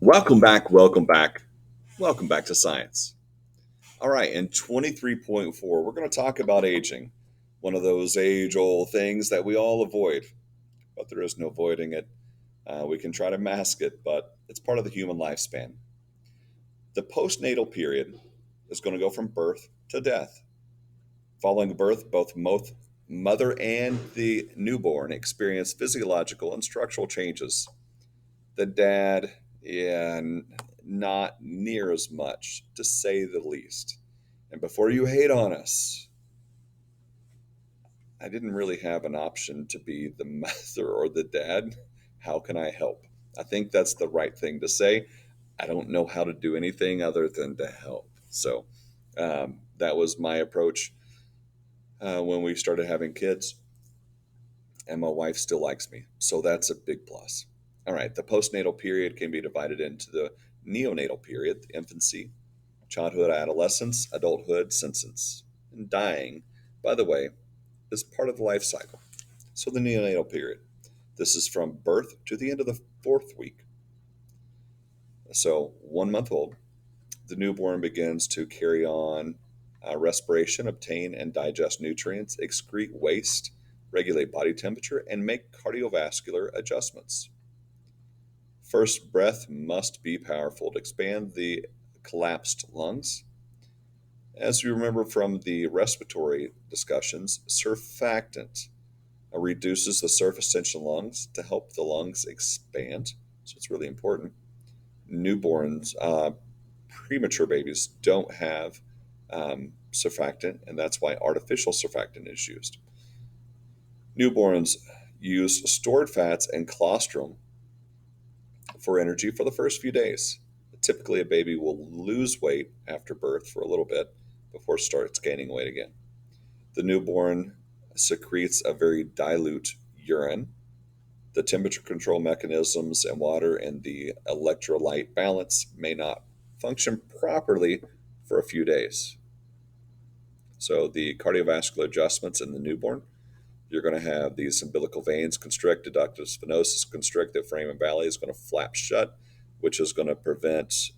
Welcome back, welcome back, welcome back to science. All right, in 23.4, we're going to talk about aging. One of those age old things that we all avoid, but there is no avoiding it. We can try to mask it, but it's part of the human lifespan. The postnatal period is going to go from birth to death. Following birth, both mother and the newborn experience physiological and structural changes. The dad, yeah, not near as much, to say the least. And before you hate on us, I didn't really have an option to be the mother or the dad. How can I help? I think that's the right thing to say. I don't know how to do anything other than to help. So that was my approach when we started having kids, and my wife still likes me. So that's a big plus. All right, the postnatal period can be divided into the neonatal period, the infancy, childhood, adolescence, adulthood, senescence, and dying, by the way, is part of the life cycle. So the neonatal period. This is from birth to the end of the fourth week. So 1 month old, the newborn begins to carry on respiration, obtain and digest nutrients, excrete waste, regulate body temperature, and make cardiovascular adjustments. First breath must be powerful to expand the collapsed lungs. As you remember from the respiratory discussions, surfactant reduces the surface tension lungs to help the lungs expand. So it's really important. Newborns, premature babies don't have surfactant, and that's why artificial surfactant is used. Newborns use stored fats and colostrum for energy for the first few days. Typically, a baby will lose weight after birth for a little bit before it starts gaining weight again. The newborn secretes a very dilute urine. The temperature control mechanisms and water and the electrolyte balance may not function properly for a few days. So, the cardiovascular adjustments in the newborn, you're going to have these umbilical veins constrict, ductus venosus constrict, the foramen valley is going to flap shut, which is going to prevent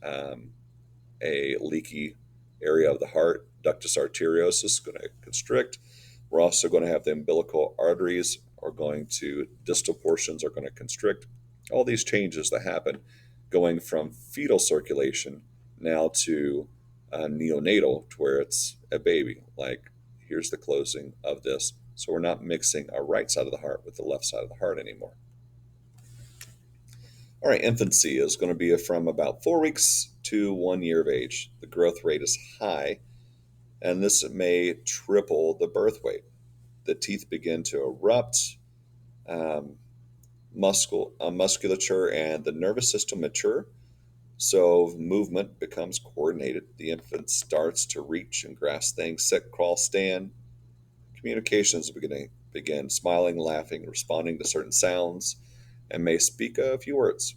a leaky area of the heart. Ductus arteriosus is going to constrict. We're also going to have the umbilical arteries are going to, distal portions are going to constrict. All these changes that happen going from fetal circulation now to neonatal, to where it's a baby. Like, here's the closing of this. So we're not mixing our right side of the heart with the left side of the heart anymore. All right, infancy is going to be from about 4 weeks to 1 year of age. The growth rate is high, and this may triple the birth weight. The teeth begin to erupt, um, musculature and the nervous system mature, so movement becomes coordinated. The infant starts to reach and grasp things, sit, crawl, stand. Communications begin smiling, laughing, responding to certain sounds, and may speak a few words.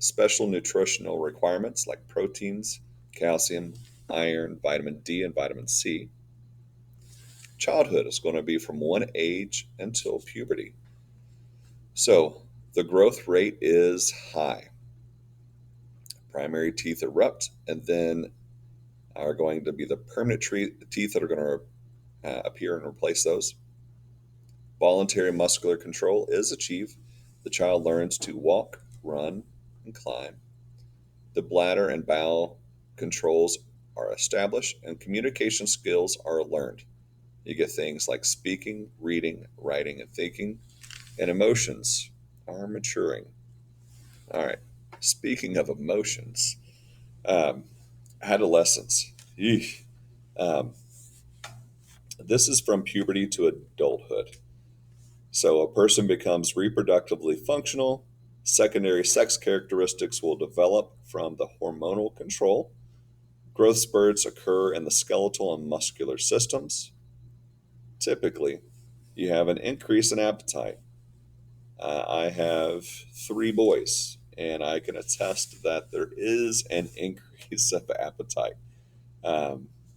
Special nutritional requirements like proteins, calcium, iron, vitamin D, and vitamin C. Childhood is going to be from one age until puberty. So the growth rate is high. Primary teeth erupt, and then are going to be the permanent teeth that are going to appear and replace those. Voluntary muscular control is achieved. The child learns to walk, run, and climb. The bladder and bowel controls are established, and communication skills are learned. You get things like speaking, reading, writing, and thinking, and emotions are maturing. All right. Speaking of emotions, um, adolescence. Yeesh. Um, this is from puberty to adulthood. So a person becomes reproductively functional. Secondary sex characteristics will develop from the hormonal control. Growth spurts occur in the skeletal and muscular systems. Typically, you have an increase in appetite. I have 3 boys, and I can attest that there is an increase of appetite.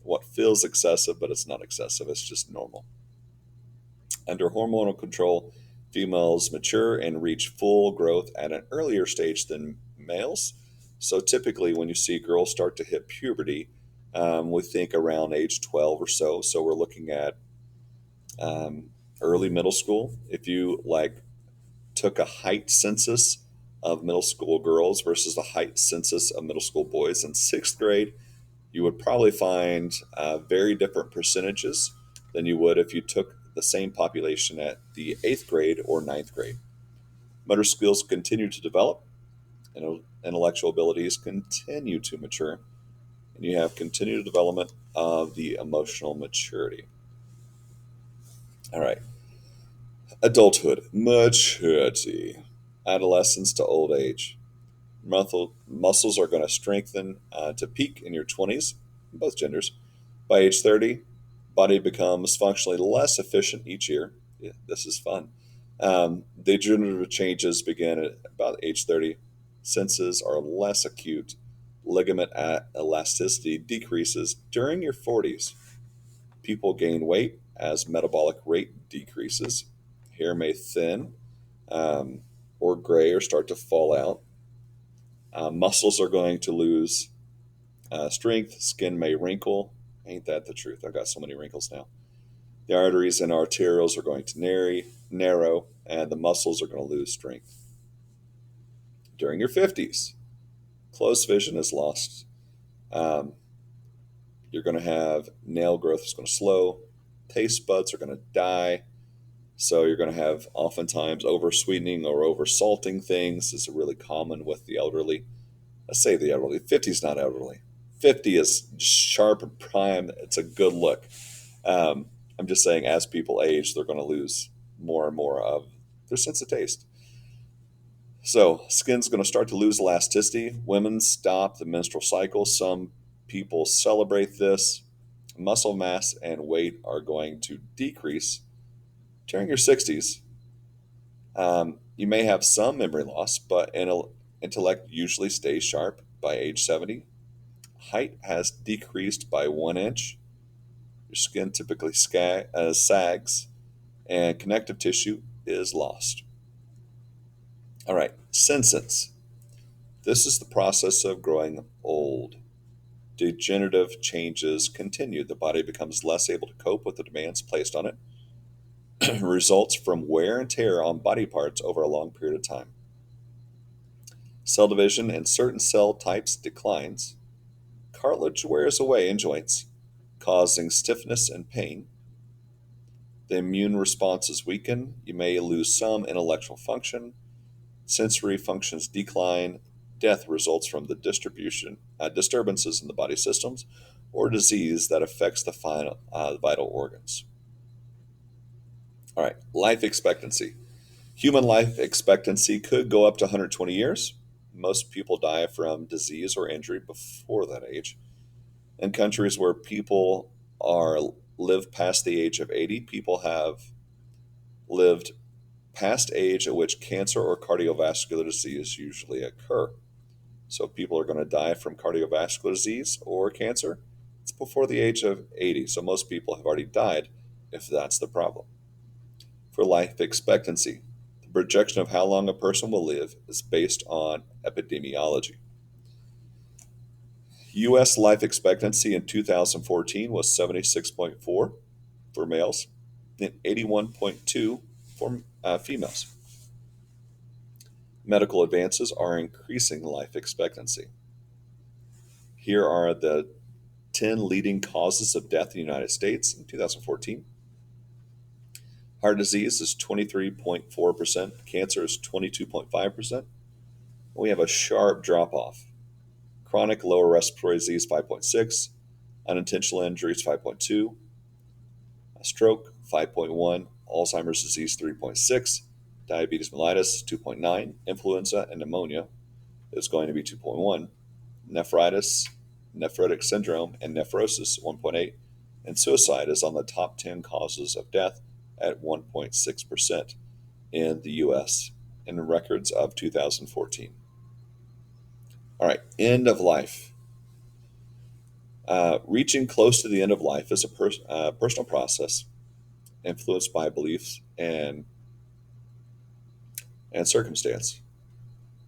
What feels excessive, but it's not excessive, it's just normal. Under hormonal control, females mature and reach full growth at an earlier stage than males. So typically, when you see girls start to hit puberty, we think around age 12 or so. So we're looking at um, early middle school. If you like took a height census of middle school girls versus the height census of middle school boys in sixth grade, you would probably find very different percentages than you would if you took the same population at the eighth grade or ninth grade. Motor skills continue to develop, and intellectual abilities continue to mature, and you have continued development of the emotional maturity. All right, adulthood, maturity, adolescence to old age. Muscles are going to strengthen to peak in your 20s, both genders. By age 30, body becomes functionally less efficient each year. Yeah, this is fun. Degenerative changes begin at about age 30. Senses are less acute. Ligament elasticity decreases during your 40s. People gain weight as metabolic rate decreases. Hair may thin um, or gray or start to fall out. Muscles are going to lose strength. Skin may wrinkle. Ain't that the truth? I've got so many wrinkles now. The arteries and arterioles are going to narrow, and the muscles are going to lose strength. During your 50s, close vision is lost. Um, you're going to have nail growth is going to slow. Taste buds are going to die. So you're going to have oftentimes over sweetening or over salting things. This is really common with the elderly. I say the elderly. 50 is not elderly. 50 is sharp and prime. It's a good look. Um, I'm just saying, as people age, they're going to lose more and more of their sense of taste. So, skin's going to start to lose elasticity. Women stop the menstrual cycle. Some people celebrate this. Muscle mass and weight are going to decrease during your 60s. You may have some memory loss, but intellect usually stays sharp by age 70. Height has decreased by 1 inch. Your skin typically sags, and connective tissue is lost. All right, senescence. This is the process of growing old. Degenerative changes continue. The body becomes less able to cope with the demands placed on it. Results from wear and tear on body parts over a long period of time. Cell division in certain cell types declines. Cartilage wears away in joints, causing stiffness and pain. The immune responses weaken. You may lose some intellectual function. Sensory functions decline. Death results from the disturbances in the body systems or disease that affects the vital organs. All right, life expectancy. Human life expectancy could go up to 120 years. Most people die from disease or injury before that age. In countries where people are live past the age of 80, people have lived past age at which cancer or cardiovascular disease usually occur. So people are going to die from cardiovascular disease or cancer. It's before the age of 80. So most people have already died if that's the problem. For life expectancy, the projection of how long a person will live is based on epidemiology. U.S. life expectancy in 2014 was 76.4 for males and 81.2 for females. Medical advances are increasing life expectancy. Here are the 10 leading causes of death in the United States in 2014. Heart disease is 23.4%, cancer is 22.5%. We have a sharp drop off. Chronic lower respiratory disease 5.6, unintentional injuries 5.2, a stroke 5.1, Alzheimer's disease 3.6, diabetes mellitus 2.9, influenza and pneumonia is going to be 2.1, nephritis, nephrotic syndrome, and nephrosis 1.8, and suicide is on the top 10 causes of death at 1.6% in the US in records of 2014. All right, end of life. Reaching close to the end of life is a personal process influenced by beliefs and circumstance.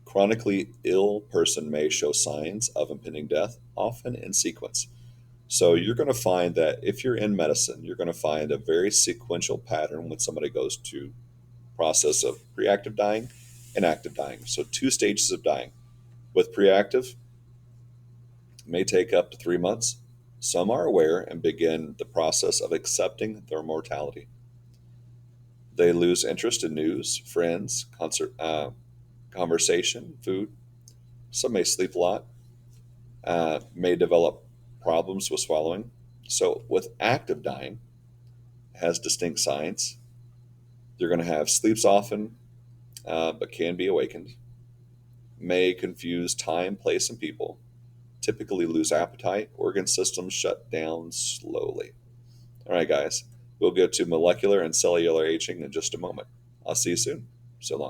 Chronically ill person may show signs of impending death, often in sequence. So you're going to find that if you're in medicine, you're going to find a very sequential pattern when somebody goes to process of preactive dying and active dying. So two stages of dying. With preactive, it may take up to 3 months. Some are aware and begin the process of accepting their mortality. They lose interest in news, friends, conversation, food. Some may sleep a lot, may develop problems with swallowing. So, with active dying, it has distinct signs. They're going to have sleeps often, but can be awakened. May confuse time, place, and people. Typically lose appetite. Organ systems shut down slowly. All right, guys. We'll get to molecular and cellular aging in just a moment. I'll see you soon. So long.